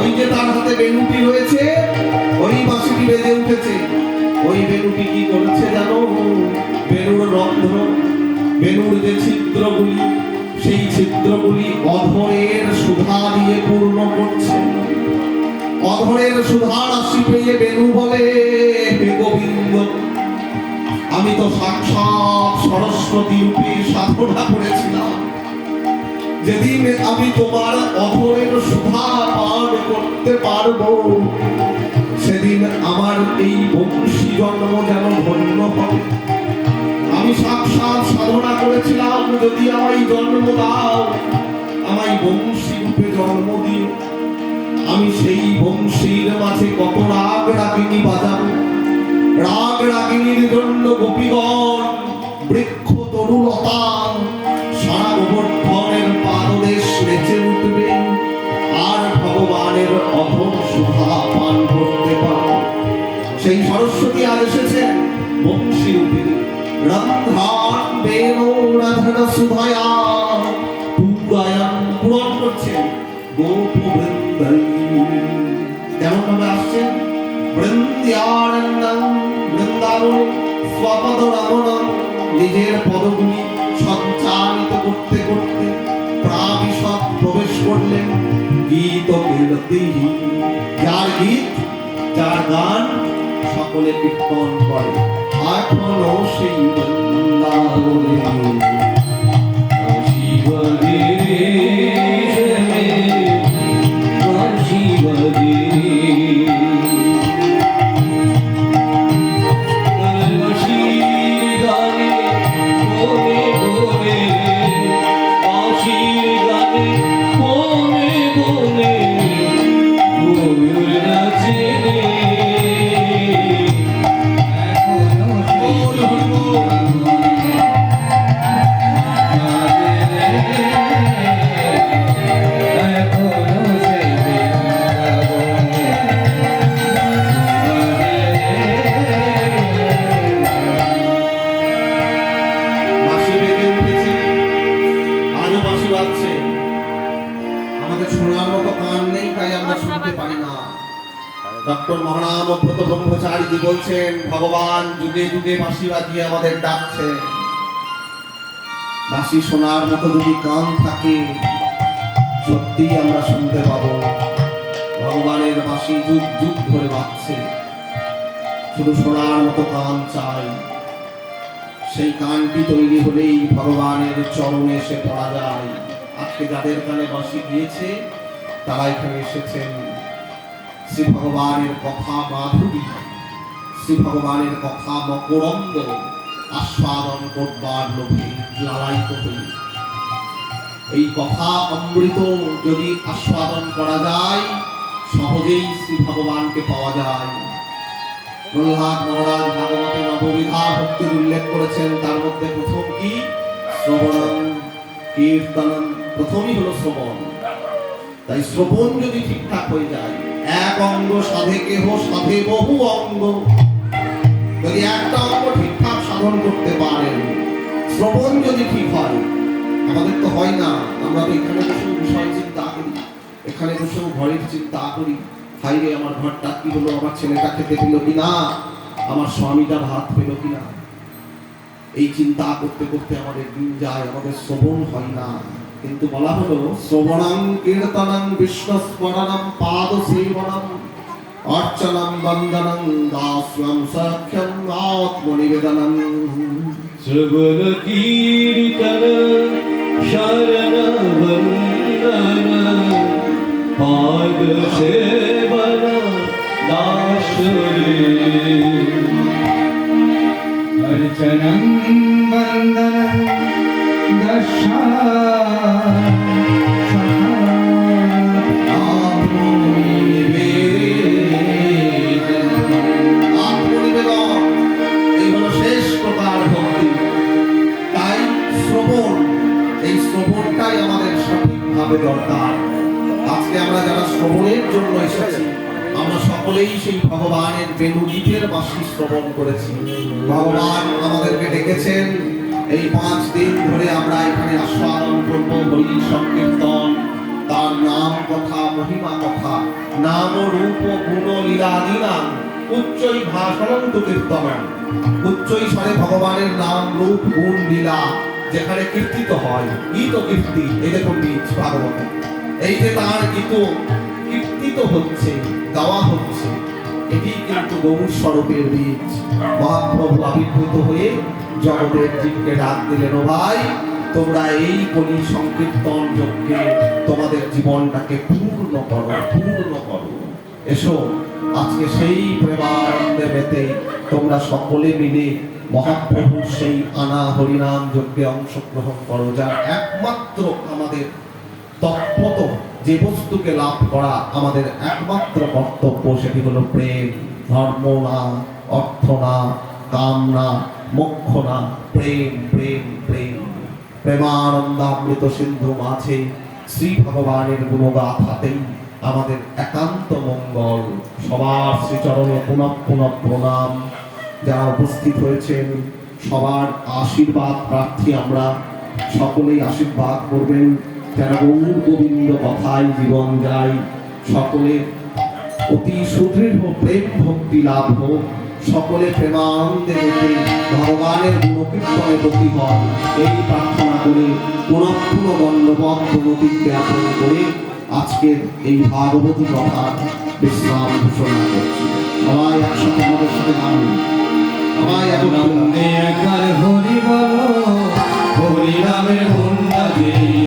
ওই যে তার হাতে বেলুটি রয়েছে, ওই বাঁশিটি বেজে উঠেছে। ওই বেলুটি কি করছে জানো? বেলুর রন্ধ্র, বেলুর যে ছিদ্রগুলি, সেই ছিদ্রগুলি অধরের সুধা দিয়ে পূর্ণ করছে। অধরের সুধা রাশি পেয়ে বেলু বলে, হে গোবিন্দ, আমি তো সাক্ষাৎ সরস্বতী রূপে সাধনা করেছিলাম। যেদিন আমি তোমার অধরের সুধা পান করতে পারবো, সেদিন আমার এই বংশী জন্ম যেন ধন্য হবে। আমি সাক্ষাৎ সাধনা করেছিলাম, যদি আমায় জন্ম দাও, আমায় বংশী রূপে জন্ম দিও। আমি সেই বংশীর মাঝে কত রাগ রাগিনী বাজাবো। রাগ রাগিনীর জন্য গোপীগণ বৃক্ষ তরুলতা সারা গোবর্ধনের পাদদেশ নেচে উঠবে, আর ভগবানের অধর সুধা পান করতে পারবে। সেই সরস্বতী আর এসেছেন বংশী রূপে। রন্ধ্রান বেণো রাধন সুধয়া পুরায়ণ, পূরণ করছেন গোপ বৃন্দাই। কেমন ভাবে আসছেন? বৃন্দারণ্যং, বৃন্দাবনে স্বপদ রমণং, নিজের পদগুলি সঞ্চারিত করতে করতে প্রাবিশদ প্রবেশ করলেন গীত কীর্তি। যার গীত, যার গান সকলে কীর্তন করে। এখনো সেই বৃন্দাবনে বলছেন ভগবান যুগে যুগে বাঁশি বাজিয়ে আমাদের ডাকছে। বাঁশি শোনার মতো যদি কান থাকে, সত্যি আমরা শুনতে পাবো। ভগবানের বাঁশি যুগ যুগ ধরে বাজছে, শুধু শোনার মতো কান চাই। সেই কানটি তৈরি হলেই ভগবানের চরণে এসে পড়া যায়। আজকে যাদের কানে বাঁশি দিয়েছে, তারা এখানে এসেছেন শ্রী ভগবানের কথা মাধুরী, শ্রী ভগবানের কথা মকরন্দ আস্বাদন করবার লোভে লালায়িত হই। এই কথা অমৃত যদি আস্বাদন করা যায়, সহজেই শ্রী ভগবানকে পাওয়া যায়। প্রহ্লাদ মহারাজ ভাগবতে নববিধা ভক্তির উল্লেখ করেছেন। তার মধ্যে প্রথম কি? শ্রবণম কীর্তনম। প্রথমই হলো শ্রবণ। তাই শ্রবণ যদি ঠিকঠাক হয়ে যায়, এক অঙ্গ সাধে কেহ সাধে বহু অঙ্গ। যদি একটা অঙ্গ ঠিকঠাক সাধন করতে পারেন, শ্রবণ যদি ঠিক হয়, আমাদের তো হয় না। আমরা তো এখানে বসেও বিষয় চিন্তা করি, এখানে বসেও ঘরের চিন্তা করি। হাই রে, আমার ঘরটা কি হলো, আমার ছেলেটা খেতে পেল কিনা, আমার স্বামীটা ভাত পেল কিনা। এই চিন্তা করতে করতে আমাদের দিন যায়, আমাদের শ্রবণ হয় না। কিন্তু বলা হলো শ্রবণং কীর্তনং বিষ্ণুস্মরণং পাদ সেবনং অর্চনং বন্দনং দাস্যং সখ্যং আত্মনিবেদনং। শ্রবণ কীর্তন শরণ বন্দন পাদ সেবন দাসরে अर्चनं वन्दनं আত্মনিবেদন, এই হলো শেষ প্রকার ভক্তি। তাই শ্রবণ, এই শ্রবণটাই আমাদের সঠিকভাবে দরকার। আজকে আমরা যারা শ্রবণের জন্য এসেছি, আমরা সকলেই সেই ভগবানের বেণুগীতের বাঁশি শ্রবণ করেছি। ভগবান আমাদেরকে ডেকেছেন, এই 5 দিন ধরে আমরা এখানে আস্বাদন করবো হরি সংকীর্তন, তার নাম কথা, মহিমা কথা, নাম রূপ গুণ লীলাদিনাম উচ্চৈ ভাষণন্তু কীর্তনম। উচ্চৈ স্বরে ভগবানের নাম রূপ গুণ লীলা যেখানে কীর্তিত হয়, গীত কীর্তি, এই দেখুন বীজ ভাগবত, এই যে তার গীত কীর্তিত হচ্ছে, গাওয়া হচ্ছে, এটি কিন্তু গৌর স্বরূপের বীজ। মহাপ্রভু আবির্ভূত হয়ে জগতের জীবকে ডাক দিলেন, ও ভাই তোমরা এই কলি সংকীর্তন যজ্ঞে তোমাদের জীবনটাকে পূর্ণ করো, পূর্ণ করো। এসো আজকে সেই প্রেমানন্দে মেতে তোমরা সকলে মিলে মহাপ্রভুর সেই আনা হরিনাম যজ্ঞে অংশগ্রহণ করো, যার একমাত্র আমাদের তৎপত যে বস্তুকে লাভ করা আমাদের একমাত্র কর্তব্য, সেটি হলো প্রেম। ধর্ম না, অর্থ না, কাম না, মোক্ষ না, প্রেম প্রেম প্রেম। প্রেমানন্দামৃত সিন্ধু মাঝে শ্রী ভগবানের গুণগাথাতেই আমাদের একান্ত মঙ্গল। সবার শ্রীচরণে পুনঃ পুনঃ প্রণাম। যারা উপস্থিত হয়েছেন সবার আশীর্বাদ প্রার্থী আমরা, সকলেই আশীর্বাদ করবেন যেন গৌর গোবিন্দ কথায় জীবন যায়, সকলে অতি সুদৃঢ় প্রেম ভক্তি লাভ হোক, সকলে প্রেমানন্দে যেতে ভগবানের গুণকীর্তনে গতি হন, এই প্রার্থনা করে পুনঃ পুনঃ দণ্ডবত প্রণতি জ্ঞাপন করে আজকের এই ভাগবতী কথা বিশ্রাম ঘোষণা করছি। সবাই একসাথে আমাদের সাথে গান, সবাই একবার হরি বলো, হরি নামের